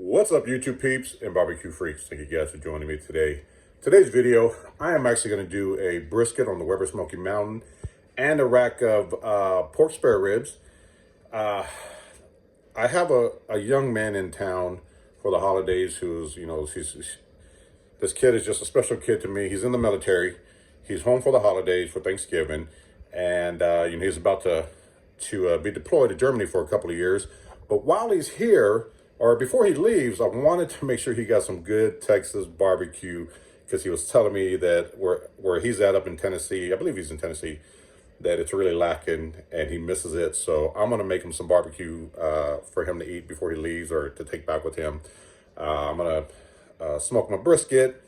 What's up, YouTube peeps and barbecue freaks? Thank you guys for joining me today. Today's video, I am actually going to do a brisket on the Weber Smokey Mountain and a rack of pork spare ribs. I have a young man in town for the holidays who's, this kid is just a special kid to me. He's in the military. He's home for the holidays for Thanksgiving, and he's about to be deployed to Germany for a couple of years. But while he's here, or before he leaves, I wanted to make sure he got some good Texas barbecue, because he was telling me that where he's at up in Tennessee, I believe he's in Tennessee, that it's really lacking and he misses it. So I'm going to make him some barbecue for him to eat before he leaves or to take back with him. I'm going to smoke my brisket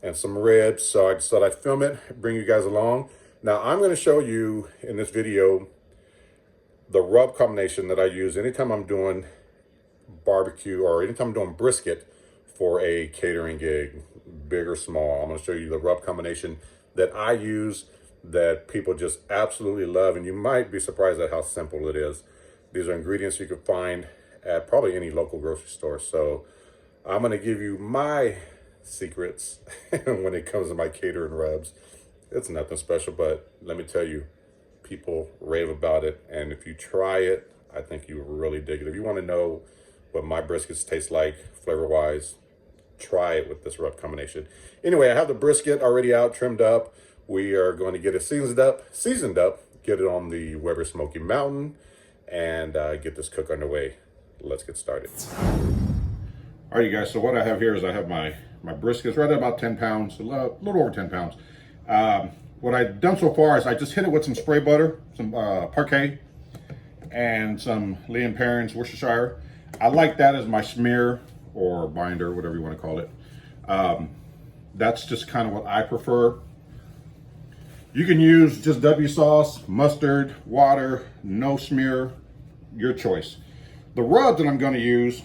and some ribs. So I just thought I'd film it, bring you guys along. Now I'm going to show you in this video the rub combination that I use anytime I'm doing barbecue or anytime I'm doing brisket for a catering gig, big or small. I'm going to show you the rub combination that I use that people just absolutely love, and you might be surprised at how simple it is. These are ingredients you can find at probably any local grocery store. So I'm going to give you my secrets when it comes to my catering rubs. It's nothing special, but let me tell you, people rave about it, and if you try it, I think you will really dig it. If you want to know what my briskets taste like flavor-wise, try it with this rub combination. Anyway, I have the brisket already out, trimmed up. We are going to get it seasoned up, get it on the Weber Smokey Mountain, and get this cook underway. Let's get started. All right, you guys, so what I have here is I have my briskets right at about 10 pounds, a little over 10 pounds. What I've done so far is I just hit it with some spray butter, some Parquet, and some Lee & Perrins Worcestershire. I like that as my smear or binder, whatever you want to call it. That's just kind of what I prefer. You can use just W sauce, mustard, water, no smear, your choice. The rub that I'm going to use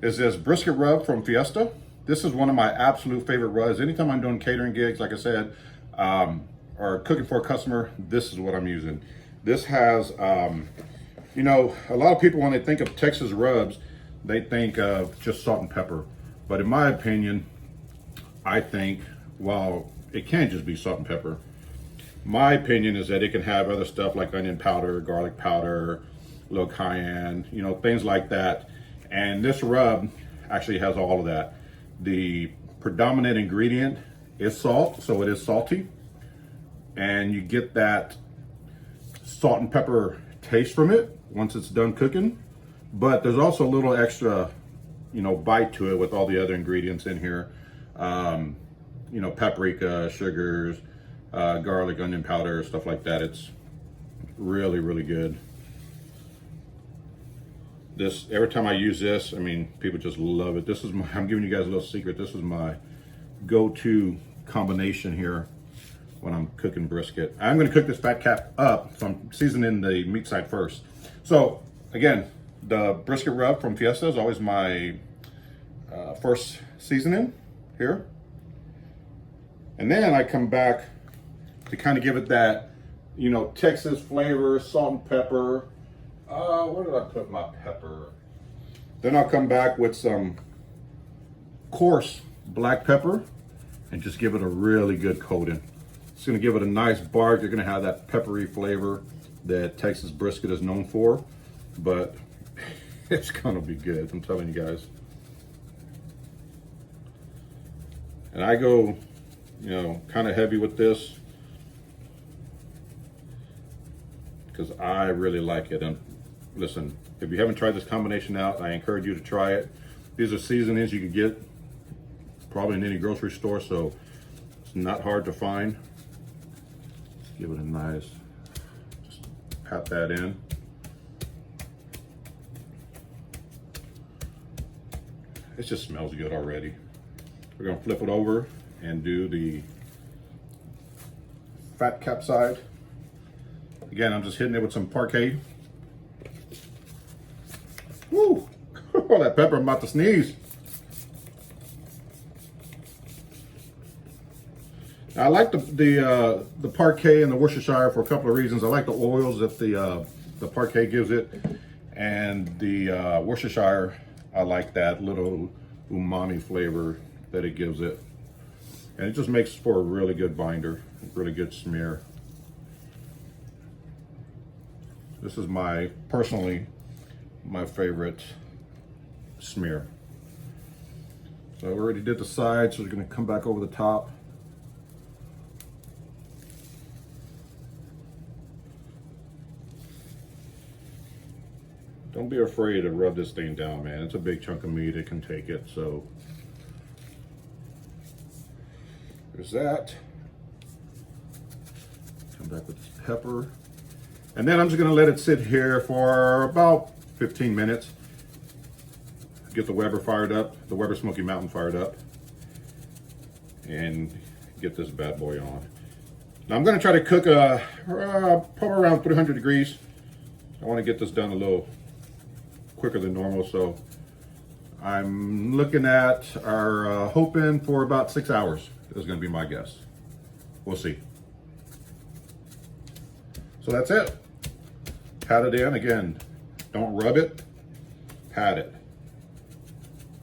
is this brisket rub from Fiesta. This is one of my absolute favorite rubs. Anytime I'm doing catering gigs, like I said, or cooking for a customer, this is what I'm using. This has, a lot of people, when they think of Texas rubs, they think of just salt and pepper. But in my opinion, I think, well, it can't just be salt and pepper. My opinion is that it can have other stuff like onion powder, garlic powder, a little cayenne, things like that. And this rub actually has all of that. The predominant ingredient is salt, so it is salty. And you get that salt and pepper taste from it once it's done cooking. But there's also a little extra, bite to it with all the other ingredients in here. Paprika, sugars, garlic, onion powder, stuff like that. It's really, really good. This, every time I use this, people just love it. This is I'm giving you guys a little secret. This is my go-to combination here when I'm cooking brisket. I'm going to cook this fat cap up, so I'm seasoning the meat side first. So again, the brisket rub from Fiesta is always my first seasoning here. And then I come back to kind of give it that, Texas flavor, salt and pepper. Where did I put my pepper? Then I'll come back with some coarse black pepper and just give it a really good coating. It's gonna give it a nice bark. You're gonna have that peppery flavor that Texas brisket is known for, but it's gonna be good, I'm telling you guys. And I go, kind of heavy with this because I really like it. And listen, if you haven't tried this combination out, I encourage you to try it. These are seasonings you can get probably in any grocery store, so it's not hard to find. Let's give it a nice, just pat that in. It just smells good already. We're gonna flip it over and do the fat cap side. Again, I'm just hitting it with some Parquet. Woo! Oh, that pepper, I'm about to sneeze. Now, I like the Parquet and the Worcestershire for a couple of reasons. I like the oils that the Parquet gives it, and the Worcestershire I like that little umami flavor that it gives it. And it just makes for a really good binder, really good smear. This is personally, my favorite smear. So I already did the sides, so we're gonna come back over the top. Don't be afraid to rub this thing down, man. It's a big chunk of meat, it can take it, so. There's that. Come back with this pepper. And then I'm just gonna let it sit here for about 15 minutes. Get the Weber fired up, the Weber Smokey Mountain fired up. And get this bad boy on. Now I'm gonna try to cook probably around 300 degrees. I wanna get this done a little quicker than normal, so I'm looking at hoping for about 6 hours. Is going to be my guess. We'll see. So that's it. Pat it in. Again, don't rub it, pat it.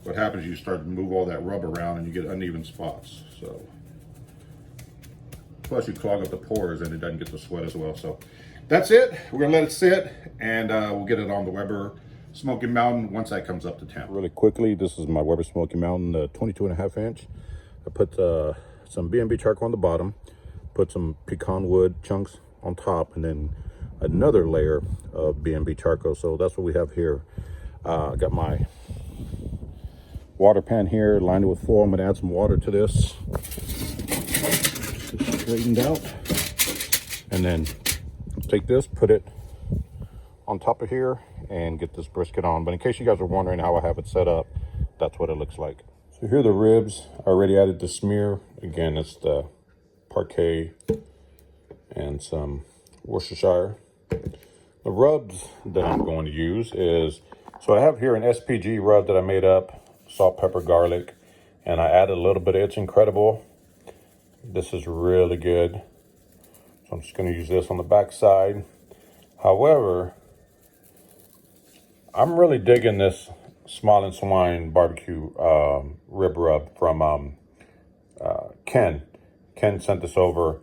What happens is you start to move all that rub around and you get uneven spots. So, plus you clog up the pores and it doesn't get the sweat as well. So that's it. We're going to let it sit and we'll get it on the Weber Smokey Mountain once that comes up to temp. Really quickly, this is my Weber Smokey Mountain 22.5 inch. I put some B&B charcoal on the bottom, put some pecan wood chunks on top, and then another layer of B&B charcoal. So that's what we have here. I got my water pan here, lined it with foil. I'm gonna add some water to this. Just straightened out. And then take this, put it on top of here, and get this brisket on. But in case you guys are wondering how I have it set up, that's what it looks like. So here are the ribs. I already added the smear. Again, it's the parquet and some Worcestershire. The rubs that I'm going to use is, so I have here an SPG rub that I made up, salt, pepper, garlic, and I added a little bit of It's Incredible. This is really good. So I'm just going to use this on the back side. However, I'm really digging this Smile & Swine barbecue rib rub from Ken. Ken sent this over.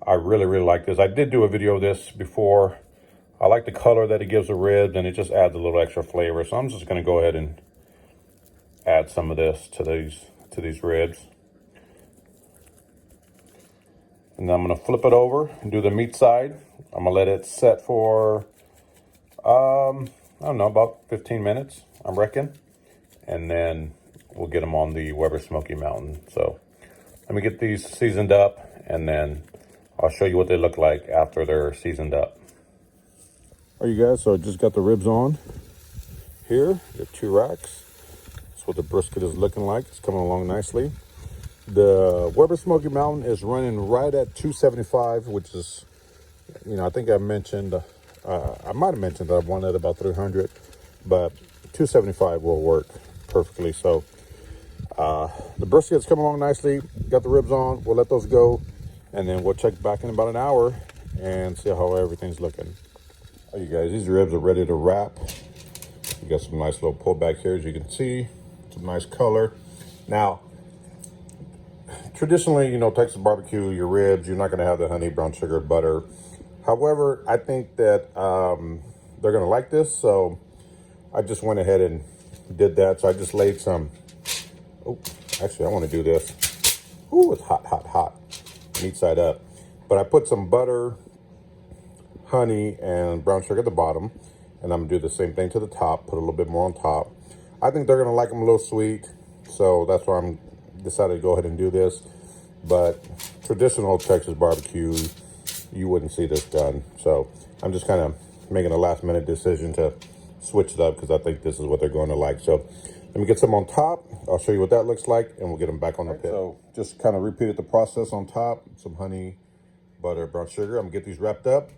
I really like this. I did do a video of this before. I like the color that it gives the rib, and it just adds a little extra flavor. So I'm just going to go ahead and add some of this to these ribs. And then I'm going to flip it over and do the meat side. I'm going to let it set for I don't know, about 15 minutes, I reckon. And then we'll get them on the Weber Smokey Mountain. So let me get these seasoned up, and then I'll show you what they look like after they're seasoned up. All right, you guys, so I just got the ribs on here. The 2 racks. That's what the brisket is looking like. It's coming along nicely. The Weber Smokey Mountain is running right at 275, which is, you know, I think I mentioned, I might have mentioned that I wanted about 300, but 275 will work perfectly. So the brisket's coming along nicely. Got the ribs on. We'll let those go, and then we'll check back in about an hour and see how everything's looking. All right, you guys, these ribs are ready to wrap. You got some nice little pullback here, as you can see. Some nice color. Now, traditionally, you know, Texas barbecue, your ribs, you're not going to have the honey, brown sugar, butter. However, I think that they're going to like this, so I just went ahead and did that. So I just laid some, oh, actually, I want to do this. Ooh, it's hot. Meat side up. But I put some butter, honey, and brown sugar at the bottom, and I'm going to do the same thing to the top, put a little bit more on top. I think they're going to like them a little sweet, so that's why I'm decided to go ahead and do this. But traditional Texas barbecue, you wouldn't see this done. So I'm just kind of making a last minute decision to switch it up because I think this is what they're going to like. So let me get some on top. I'll show you what that looks like, and we'll get them back on the pit. So just kind of repeated the process on top. Some honey, butter, brown sugar. I'm gonna get these wrapped up.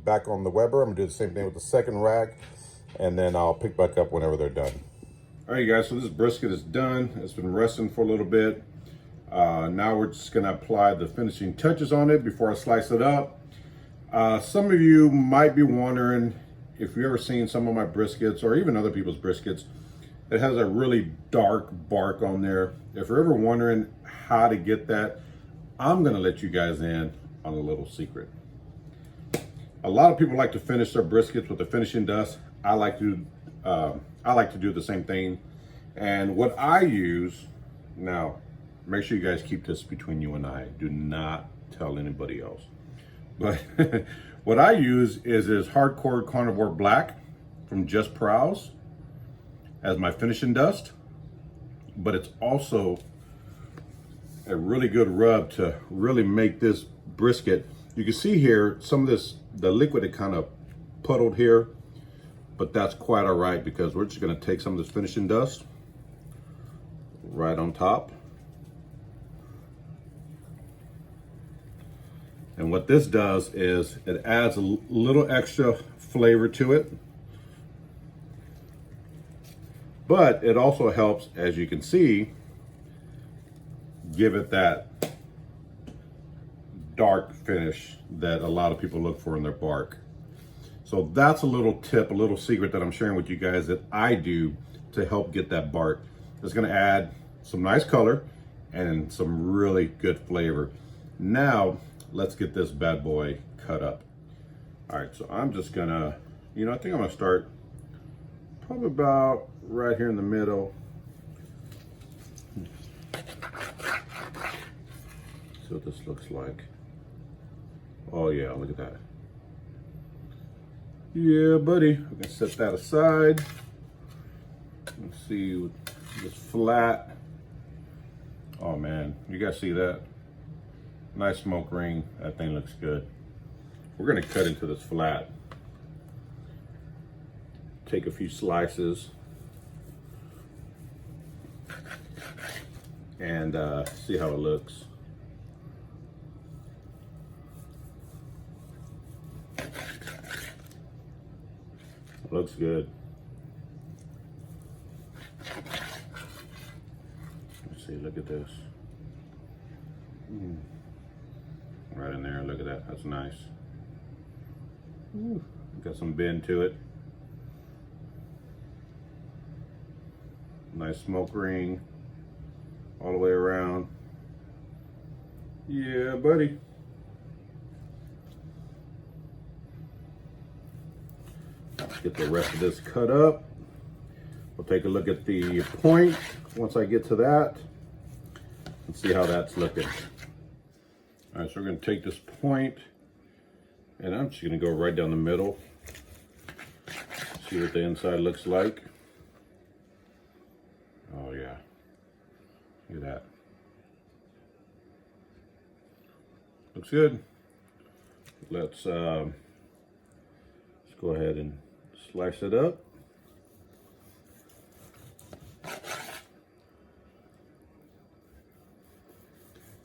Back on the Weber, I'm gonna do the same thing with the second rack, and then I'll pick back up whenever they're done. All right, you guys, so this brisket is done. It's been resting for a little bit. Now we're just gonna apply the finishing touches on it before I slice it up. Some of you might be wondering, if you've ever seen some of my briskets or even other people's briskets, It has a really dark bark on there. If you're ever wondering how to get that, I'm gonna let you guys in on a little secret. A lot of people like to finish their briskets with the finishing dust. I like to do the same thing. And what I use, now, make sure you guys keep this between you and I. Do not tell anybody else. But what I use is this Hardcore Carnivore Black from Just Prowse as my finishing dust. But it's also a really good rub to really make this brisket. You can see here some of this, the liquid, it kind of puddled here, but that's quite all right because we're just going to take some of this finishing dust right on top. And what this does is it adds a little extra flavor to it, but it also helps, as you can see, give it that dark finish that a lot of people look for in their bark. So that's a little tip, a little secret that I'm sharing with you guys that I do to help get that bark. It's gonna add some nice color and some really good flavor. Now, let's get this bad boy cut up. All right, so I'm just gonna, I think I'm gonna start probably about right here in the middle. See what this looks like. Oh yeah, look at that. Yeah, buddy. We can set that aside. Let's see this flat. Oh man, you guys see that? Nice smoke ring. That thing looks good. We're gonna cut into this flat. Take a few slices and see how it looks. Looks good. Let's see, look at this. Right in there, look at that, that's nice. Got some bend to it. Nice smoke ring all the way around. Yeah, buddy. Get the rest of this cut up. We'll take a look at the point once I get to that and see how that's looking. All right, so we're gonna take this point and I'm just gonna go right down the middle. See what the inside looks like. Oh yeah, look at that. Looks good. Let's go ahead and slice it up.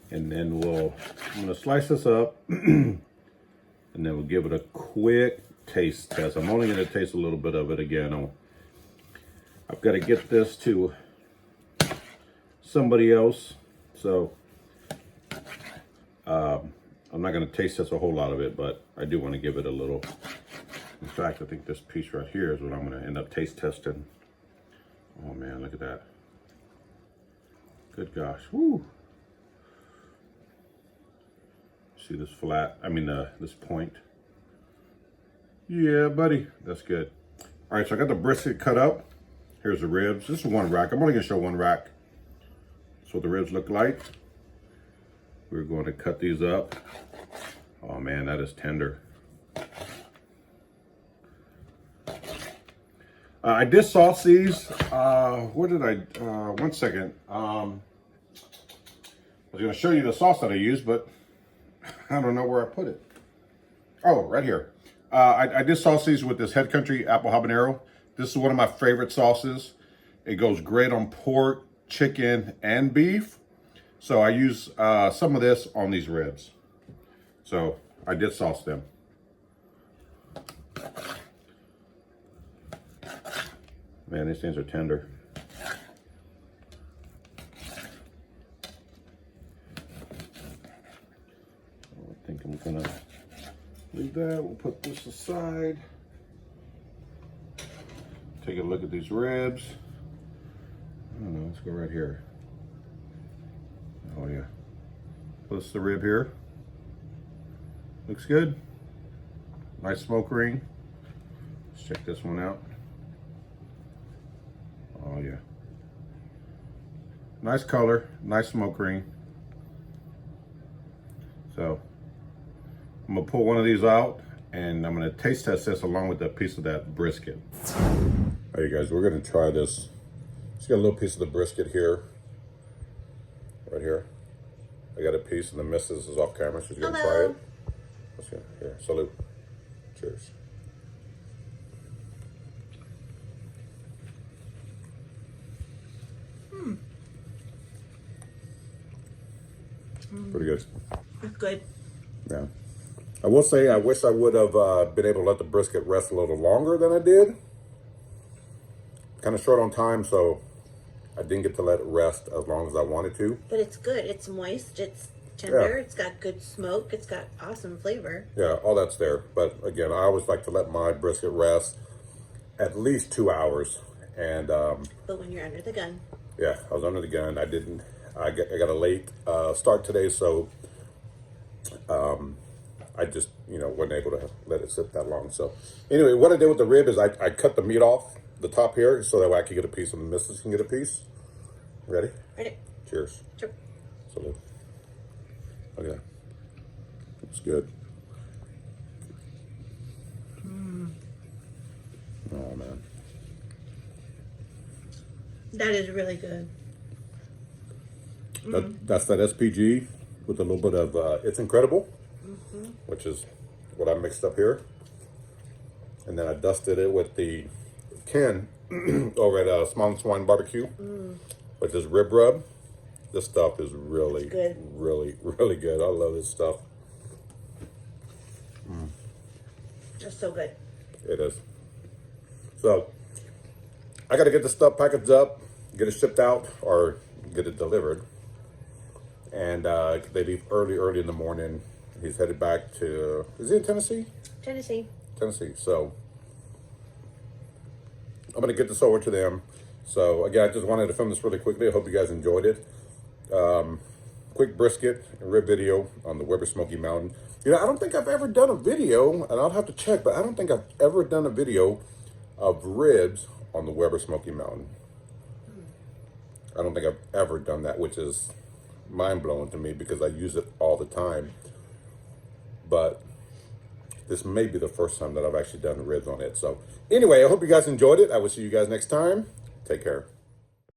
And then I'm gonna slice this up and then we'll give it a quick taste test. I'm only gonna taste a little bit of it again. I've got to get this to somebody else, so I'm not gonna taste test a whole lot of it, but I do want to give it a little. In fact, I think this piece right here is what I'm gonna end up taste testing. Oh man, look at that. Good gosh, woo. See this flat, this point. Yeah, buddy, that's good. All right, so I got the brisket cut up. Here's the ribs. This is one rack. I'm only gonna show one rack. That's what the ribs look like. We're going to cut these up. Oh man, that is tender. I did sauce these. Where did I, one second. I was gonna show you the sauce that I used, but I don't know where I put it. Oh, right here. I did sauce these with this Head Country Apple Habanero. This is one of my favorite sauces. It goes great on pork, chicken, and beef. So I use some of this on these ribs. So I did sauce them. Man, these things are tender. I think I'm gonna leave that. We'll put this aside. Take a look at these ribs. let's go right here. Oh yeah. Plus the rib here. Looks good. Nice smoke ring. Let's check this one out. Oh yeah. Nice color, nice smoke ring. So I'm gonna pull one of these out and I'm gonna taste test this along with a piece of that brisket. All right, you guys, we're gonna try this. Just got a little piece of the brisket here, right here. I got a piece, and the missus is off camera. She's gonna try it. Let's go. Here, salute. Cheers. Pretty good. It's good. Yeah. I will say, I wish I would have been able to let the brisket rest a little longer than I did. Kind of short on time, so I didn't get to let it rest as long as I wanted to. But it's good. It's moist. It's tender. Yeah. It's got good smoke. It's got awesome flavor. Yeah, all that's there. But again, I always like to let my brisket rest at least 2 hours. And but when you're under the gun. Yeah, I was under the gun. I got a late start today, so I just, wasn't able to let it sit that long. So anyway, what I did with the rib is I cut the meat off the top here so that way I can get a piece and the missus can get a piece. Ready? Ready. Cheers. Sure. Salute. Look at that. It's good. Oh, man. That is really good. That's that SPG with a little bit of It's Incredible, which is what I mixed up here. And then I dusted it with the Ken over at Small and Swine Barbecue with this rib rub. This stuff is really, really, really good. I love this stuff. It's so good. It is. So, I got to get this stuff packaged up, get it shipped out, or get it delivered. And they leave early in the morning. He's headed back to, is he in Tennessee? Tennessee. So, I'm going to get this over to them. So, again, I just wanted to film this really quickly. I hope you guys enjoyed it. Quick brisket and rib video on the Weber Smokey Mountain. I don't think I've ever done a video, and I'll have to check, but I don't think I've ever done a video of ribs on the Weber Smokey Mountain. I don't think I've ever done that, which is mind-blowing to me because I use it all the time. But this may be the first time that I've actually done ribs on it. So anyway, I hope you guys enjoyed it. I will see you guys next time. Take care.